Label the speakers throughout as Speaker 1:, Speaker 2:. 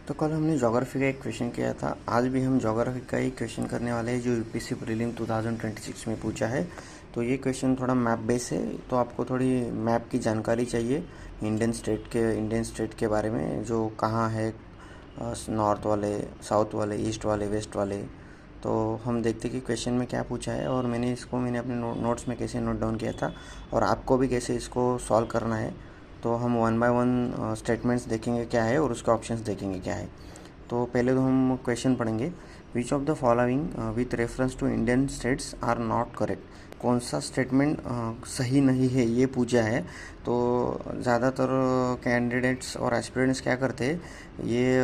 Speaker 1: तो कल हमने ज्योग्राफी का एक क्वेश्चन किया था। आज भी हम ज्योग्राफी का ही क्वेश्चन करने वाले हैं जो यूपीएससी प्रीलिम 2026 में पूछा है। तो ये क्वेश्चन थोड़ा मैप बेस है, तो आपको थोड़ी मैप की जानकारी चाहिए इंडियन स्टेट के बारे में, जो कहाँ है, नॉर्थ वाले, साउथ वाले, ईस्ट वाले, वेस्ट वाले। तो हम देखते कि क्वेश्चन में क्या पूछा है, और मैंने अपने नोट्स में कैसे नोट डाउन किया था, और आपको भी कैसे इसको सॉल्व करना है। तो हम वन बाय वन स्टेटमेंट्स देखेंगे क्या है, और उसके ऑप्शंस देखेंगे क्या है। तो पहले तो हम क्वेश्चन पढ़ेंगे। Which of the following with reference to Indian states are not correct. कौन सा स्टेटमेंट सही नहीं है, ये पूछा है। तो ज़्यादातर कैंडिडेट्स और एस्पिरेंट्स क्या करते हैं, ये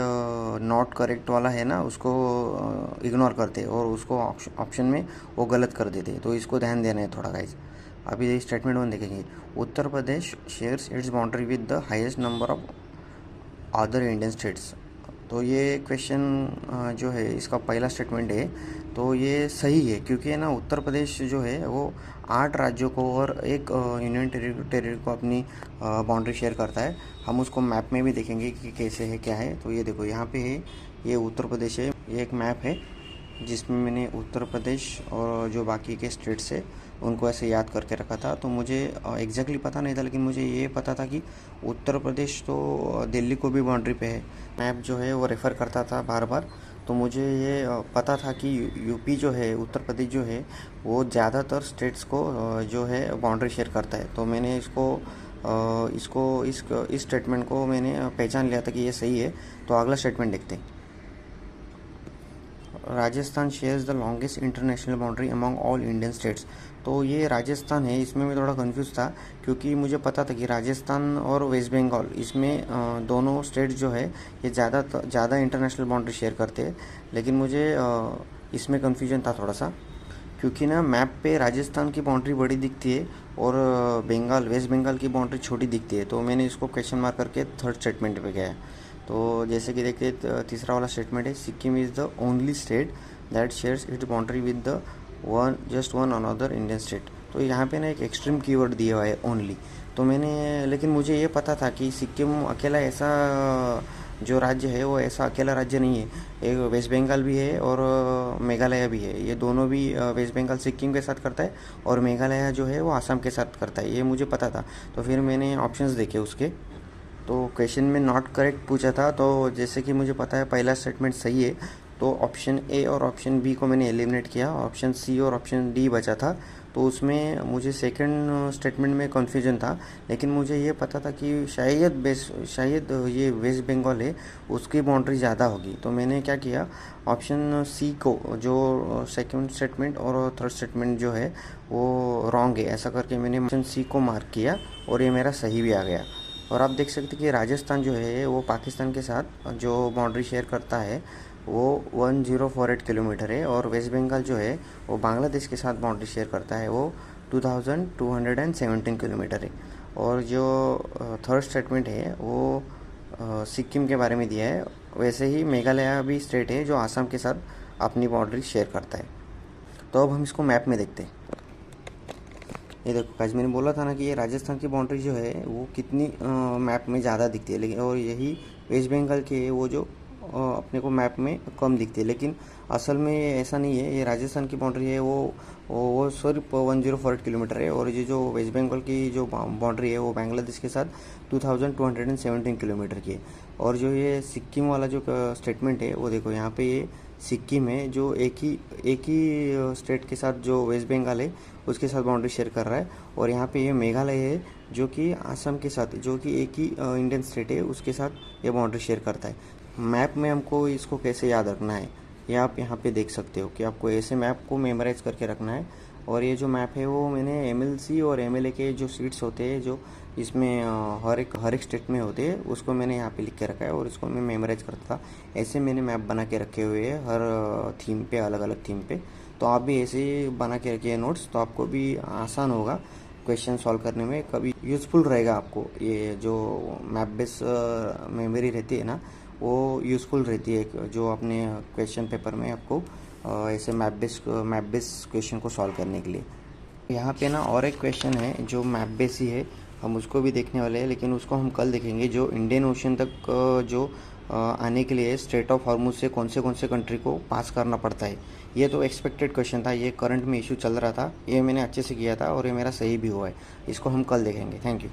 Speaker 1: नॉट करेक्ट वाला है ना, उसको इग्नोर करते हैं और उसको ऑप्शन में वो गलत कर देते हैं। तो इसको ध्यान देना है थोड़ा गाइज। अभी स्टेटमेंट 1 देखेंगे। Uttar Pradesh shares its boundary with the highest number of other Indian states. तो ये क्वेश्चन जो है, इसका पहला स्टेटमेंट है, तो ये सही है, क्योंकि है ना, उत्तर प्रदेश जो है वो 8 राज्यों को और एक यूनियन टेरिटरी को अपनी बाउंड्री शेयर करता है। हम उसको मैप में भी देखेंगे कि कैसे है क्या है। तो ये देखो यहाँ पे है, ये उत्तर प्रदेश है। ये एक मैप है जिसमें मैंने उत्तर प्रदेश और जो बाकी के स्टेट्स है उनको ऐसे याद करके रखा था। तो मुझे एग्जैक्टली पता नहीं था, लेकिन मुझे ये पता था कि उत्तर प्रदेश तो दिल्ली को भी बाउंड्री पे है। मैप जो है वो रेफ़र करता था बार बार। तो मुझे ये पता था कि यूपी जो है, उत्तर प्रदेश जो है, वो ज़्यादातर स्टेट्स को जो है बाउंड्री शेयर करता है। तो मैंने इस स्टेटमेंट को मैंने पहचान लिया था कि ये सही है। तो अगला स्टेटमेंट देखते हैं। Rajasthan shares the longest international boundary among all Indian states. तो ये राजस्थान है, इसमें मैं थोड़ा कंफ्यूज था, क्योंकि मुझे पता था कि राजस्थान और वेस्ट बंगाल, इसमें दोनों स्टेट्स जो है ये ज़्यादा इंटरनेशनल बाउंड्री शेयर करते हैं। लेकिन मुझे इसमें कन्फ्यूजन था थोड़ा सा, क्योंकि ना मैप पे राजस्थान की बाउंड्री बड़ी दिखती है और वेस्ट बंगाल की बाउंड्री छोटी दिखती है। तो मैंने इसको क्वेश्चन मार्क करके थर्ड स्टेटमेंट पे गया। तो जैसे कि देखिए, तीसरा वाला स्टेटमेंट है, Sikkim is the only state that shares its boundary with the one another Indian state. तो यहाँ पे ना एक एक्सट्रीम कीवर्ड दिया हुआ है, ओनली। तो लेकिन मुझे ये पता था कि सिक्किम अकेला ऐसा जो राज्य है वो ऐसा अकेला राज्य नहीं है। एक वेस्ट बंगाल भी है और मेघालय भी है। ये दोनों भी, वेस्ट बंगाल सिक्किम के साथ करता है और मेघालय जो है वो आसाम के साथ करता है, ये मुझे पता था। तो फिर मैंने ऑप्शंस देखे उसके। तो क्वेश्चन में नॉट करेक्ट पूछा था, तो जैसे कि मुझे पता है पहला स्टेटमेंट सही है, तो ऑप्शन ए और ऑप्शन बी को मैंने एलिमिनेट किया। ऑप्शन सी और ऑप्शन डी बचा था। तो उसमें मुझे सेकंड स्टेटमेंट में कन्फ्यूजन था, लेकिन मुझे ये पता था कि शायद ये वेस्ट बंगाल है, उसकी बाउंड्री ज़्यादा होगी। तो मैंने क्या किया, ऑप्शन सी को, जो सेकंड स्टेटमेंट और थर्ड स्टेटमेंट जो है वो रॉन्ग है, ऐसा करके मैंने ऑप्शन सी को मार्क किया, और ये मेरा सही भी आ गया। और आप देख सकते हैं कि राजस्थान जो है वो पाकिस्तान के साथ जो बाउंड्री शेयर करता है वो 1048 किलोमीटर है, और वेस्ट बंगाल जो है वो बांग्लादेश के साथ बाउंड्री शेयर करता है, वो 2217 किलोमीटर है। और जो थर्ड स्टेटमेंट है वो सिक्किम के बारे में दिया है। वैसे ही मेघालय भी स्टेट है जो आसाम के साथ अपनी बाउंड्री शेयर करता है। तो अब हम इसको मैप में देखते हैं। ये देखो गाइस, मैंने बोला था ना कि ये राजस्थान की बाउंड्री जो है वो कितनी मैप में ज़्यादा दिखती है, लेकिन और यही वेस्ट बंगाल के वो जो अपने को मैप में कम दिखती है। लेकिन असल में ये ऐसा नहीं है। ये राजस्थान की बाउंड्री है वो सिर्फ 1048 किलोमीटर है, और ये जो वेस्ट बंगाल की जो बाउंड्री है वो बांग्लादेश के साथ 2217 किलोमीटर की है। और जो ये सिक्किम वाला जो स्टेटमेंट है वो देखो, यहाँ पे ये सिक्किम है जो एक ही स्टेट के साथ, जो वेस्ट बंगाल है उसके साथ बाउंड्री शेयर कर रहा है। और यहाँ पे ये मेघालय है जो कि आसाम के साथ, जो कि एक ही इंडियन स्टेट है, उसके साथ ये बाउंड्री शेयर करता है। मैप में हमको इसको कैसे याद रखना है, ये आप यहाँ पे देख सकते हो कि आपको ऐसे मैप को मेमोराइज करके रखना है। और ये जो मैप है वो मैंने एमएलसी और एमएलए के जो सीट्स होते हैं, जो इसमें हर एक स्टेट में होते हैं, उसको मैंने यहाँ पे लिख के रखा है, और इसको मैं मेमोराइज करता था। ऐसे मैंने मैप बना के रखे हुए हैं हर थीम पे, अलग अलग थीम पे। तो आप भी ऐसे ही बना के रखिए नोट्स, तो आपको भी आसान होगा क्वेश्चन सॉल्व करने में, कभी यूज़फुल रहेगा आपको। ये जो मैप बेस मेमोरी रहती है ना, वो यूज़फुल रहती है, जो अपने क्वेश्चन पेपर में आपको ऐसे मैप बेस क्वेश्चन को सॉल्व करने के लिए। यहाँ पे ना और एक क्वेश्चन है जो मैप बेस ही है, हम उसको भी देखने वाले हैं, लेकिन उसको हम कल देखेंगे। जो इंडियन ओशन तक जो आने के लिए स्ट्रेट ऑफ हॉर्मुज से कौन से कंट्री को पास करना पड़ता है। ये तो एक्सपेक्टेड क्वेश्चन था, ये करंट में इशू चल रहा था, ये मैंने अच्छे से किया था और ये मेरा सही भी हुआ है। इसको हम कल देखेंगे। Thank you.